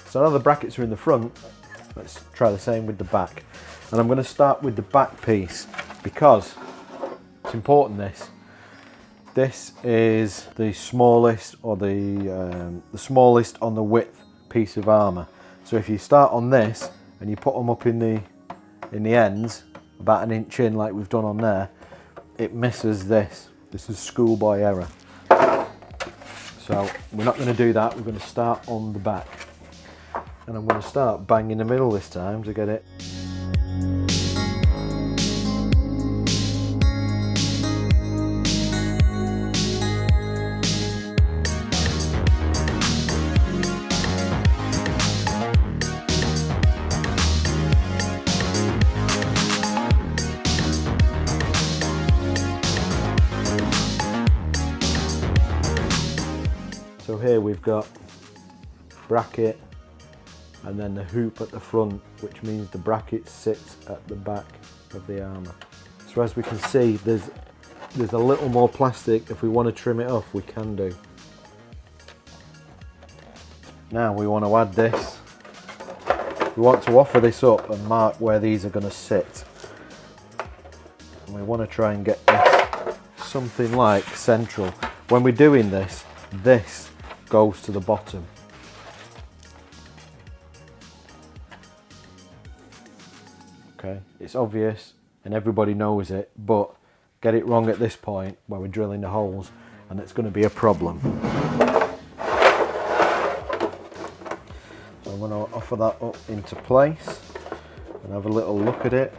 So now the brackets are in the front, let's try the same with the back. And I'm going to start with the back piece because it's important this is the smallest, or the smallest on the width piece of armour. So if you start on this and you put them up in the ends, about an inch in like we've done on there, it misses this. This is schoolboy error. So we're not going to do that, we're going to start on the back. And I'm going to start bang in the middle this time to get it. So here we've got bracket and then the hoop at the front, which means the bracket sits at the back of the armour. So as we can see, there's a little more plastic. If we want to trim it off, we can do. Now we want to add this. We want to offer this up and mark where these are going to sit. And we want to try and get this something like central. When we're doing this, this goes to the bottom. Okay, it's obvious and everybody knows it, but get it wrong at this point where we're drilling the holes and it's going to be a problem. So I'm going to offer that up into place and have a little look at it.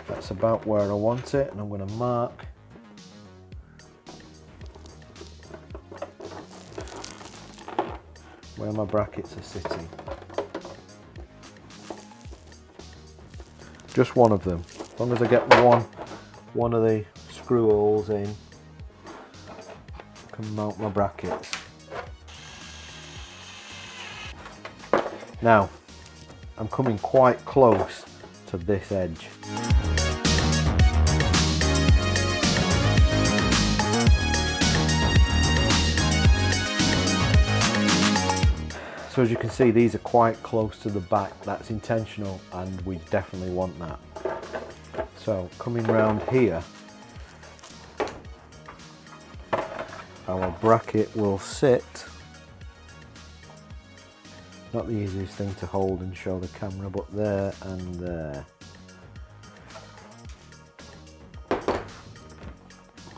That's about where I want it, and I'm going to mark where my brackets are sitting. Just one of them. As long as I get one of the screw holes in, I can mount my brackets. Now, I'm coming quite close to this edge. So as you can see, these are quite close to the back. That's intentional and we definitely want that. So coming round here, our bracket will sit, not the easiest thing to hold and show the camera, but there and there.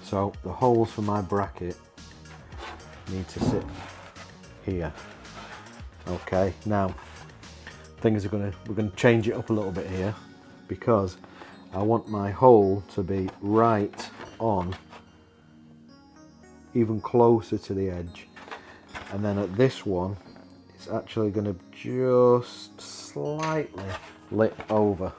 So the holes for my bracket need to sit here. Okay, now we're going to change it up a little bit here because I want my hole to be right on, even closer to the edge, and then at this one it's actually going to just slightly lip over.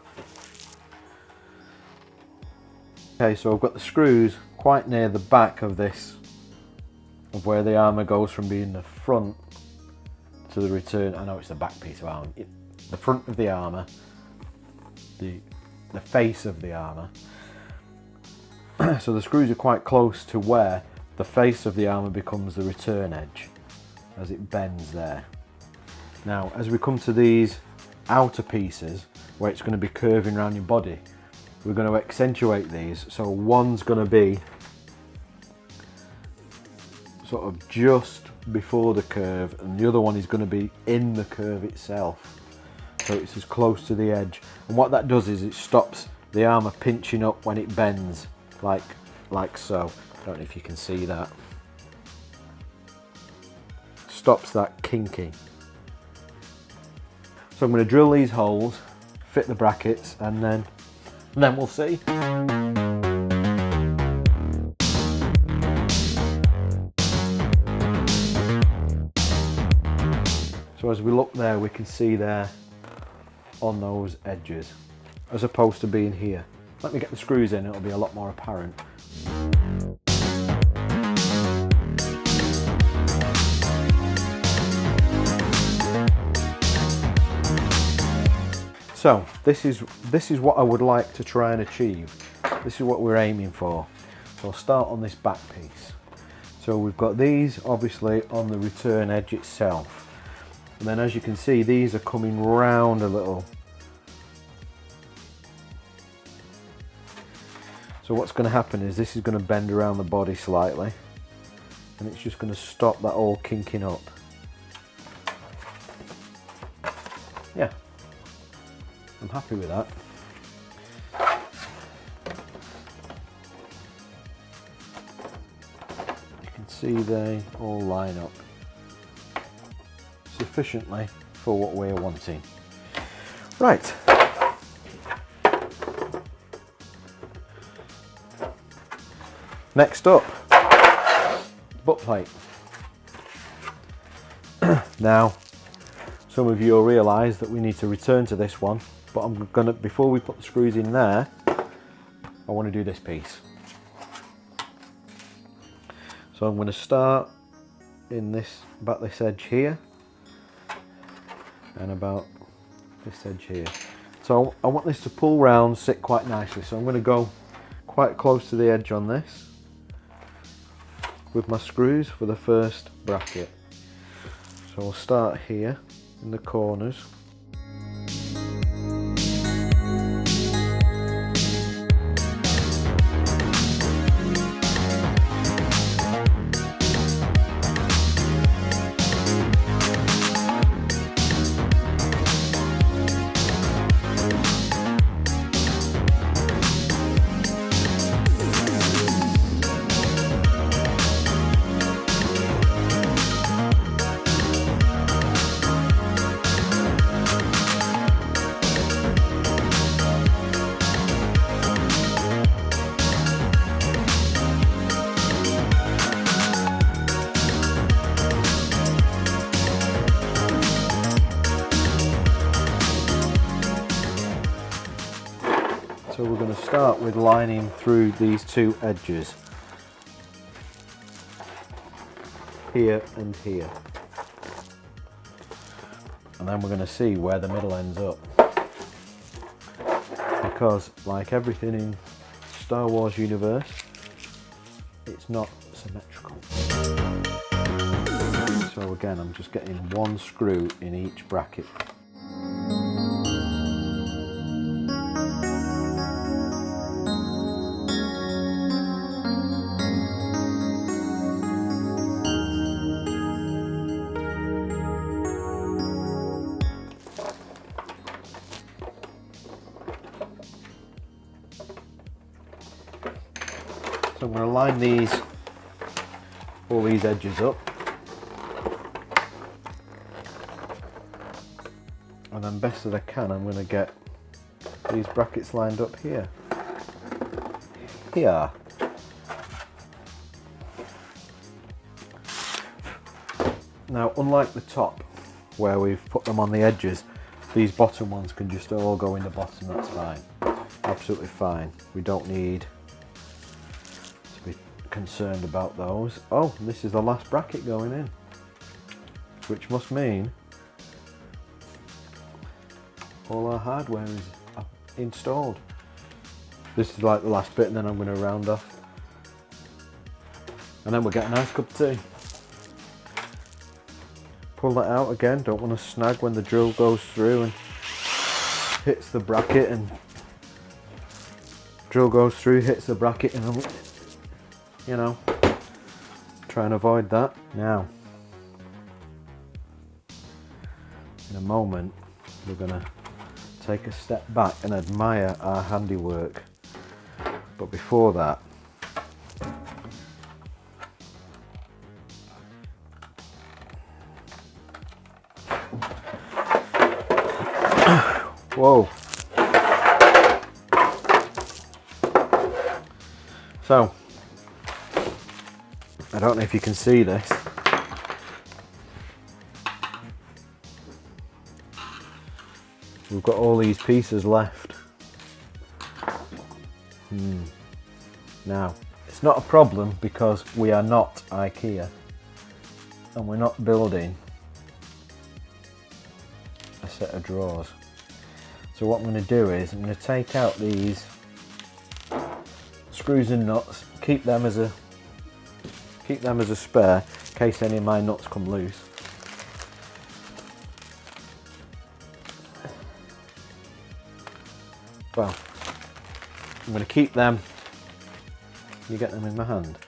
Okay, so I've got the screws quite near the back of this, of where the armour goes from being the front to the return. I know it's the back piece of armour, the front of the armour, the face of the armour. So the screws are quite close to where the face of the armour becomes the return edge as it bends there. Now as we come to these outer pieces where it's going to be curving around your body, we're going to accentuate these. So one's going to be sort of just before the curve and the other one is going to be in the curve itself, so it's as close to the edge. And what that does is it stops the armour pinching up when it bends, like so. I don't know if you can see that. Stops that kinking. So I'm going to drill these holes, fit the brackets, and then we'll see. So as we look there, we can see there on those edges, as opposed to being here. Let me get the screws in, it'll be a lot more apparent. So this is what I would like to try and achieve. This is what we're aiming for. So I'll start on this back piece. So we've got these obviously on the return edge itself, and then as you can see these are coming round a little. So what's going to happen is this is going to bend around the body slightly, and it's just going to stop that all kinking up. Yeah, I'm happy with that. You can see they all line up sufficiently for what we're wanting. Right. Next up, butt plate. Now, some of you will realise that we need to return to this one, but I'm gonna, before we put the screws in there, I want to do this piece. So I'm going to start in this, about this edge here, and about this edge here. So I want this to pull round, sit quite nicely. So I'm going to go quite close to the edge on this with my screws for the first bracket. So we'll start here in the corners. So we're going to start with lining through these two edges, here and here, and then we're going to see where the middle ends up, because like everything in Star Wars universe, it's not symmetrical. So again, I'm just getting one screw in each bracket. So I'm going to line all these edges up, and then best as I can I'm going to get these brackets lined up here. Here. Now, unlike the top where we've put them on the edges, these bottom ones can just all go in the bottom, that's fine. Absolutely fine. We don't need be concerned about those. Oh, this is the last bracket going in, which must mean all our hardware is installed. This is like the last bit, and then I'm going to round off, and then we'll get a nice cup of tea. Pull that out again, don't want to snag when the drill goes through and hits the bracket, and drill goes through, hits the bracket, and you know, try and avoid that. Now, in a moment, we're going to take a step back and admire our handiwork. But before that, whoa. So, I don't know if you can see this. We've got all these pieces left. Now, it's not a problem because we are not IKEA and we're not building a set of drawers. So what I'm going to do is I'm going to take out these screws and nuts, keep them as a Keep them as a spare in case any of my nuts come loose. Well, I'm going to keep them. You get them in my hand.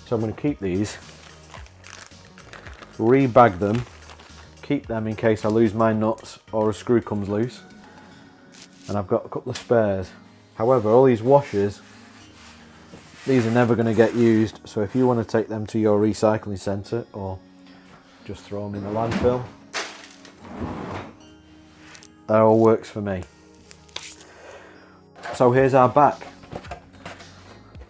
So I'm going to keep these, rebag them, keep them in case I lose my nuts or a screw comes loose. And I've got a couple of spares. However, all these washers, these are never going to get used, so if you want to take them to your recycling centre or just throw them in the landfill, that all works for me. So here's our back.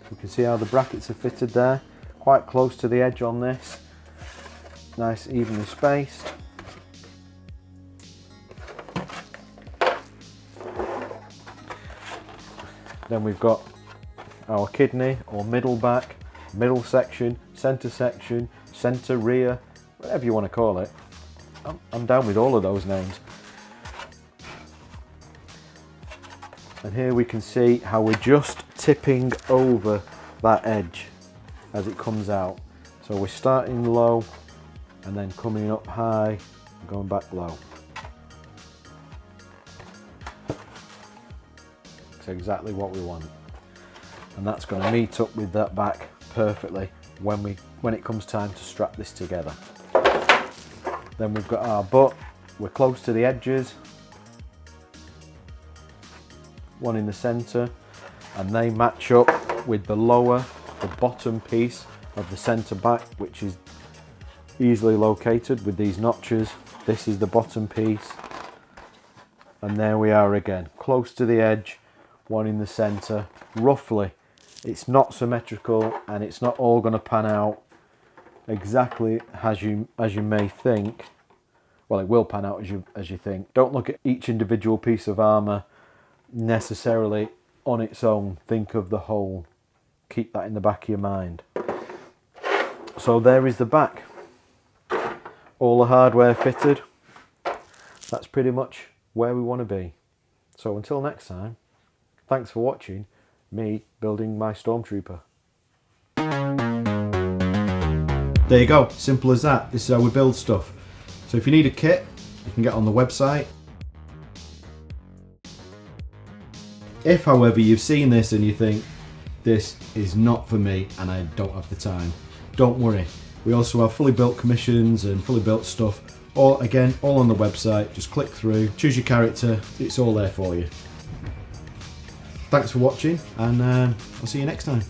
You can see how the brackets are fitted there, quite close to the edge on this, nice evenly spaced. Then we've got our kidney or middle back, middle section, centre rear, whatever you want to call it. I'm down with all of those names. And here we can see how we're just tipping over that edge as it comes out. So we're starting low and then coming up high and going back low. It's exactly what we want. And that's going to meet up with that back perfectly when it comes time to strap this together. Then we've got our butt. We're close to the edges. One in the centre, and they match up with the bottom piece of the centre back, which is easily located with these notches. This is the bottom piece, and there we are again, close to the edge, one in the centre, roughly. It's not symmetrical and it's not all going to pan out exactly as you may think. Well, it will pan out as you think. Don't look at each individual piece of armour necessarily on its own. Think of the whole. Keep that in the back of your mind. So there is the back. All the hardware fitted. That's pretty much where we want to be. So until next time, thanks for watching me building my Stormtrooper. There you go, simple as that. This is how we build stuff. So if you need a kit, you can get on the website. If, however, you've seen this and you think, this is not for me and I don't have the time, don't worry. We also have fully built commissions and fully built stuff. All on the website. Just click through, choose your character, it's all there for you. Thanks for watching, and I'll see you next time.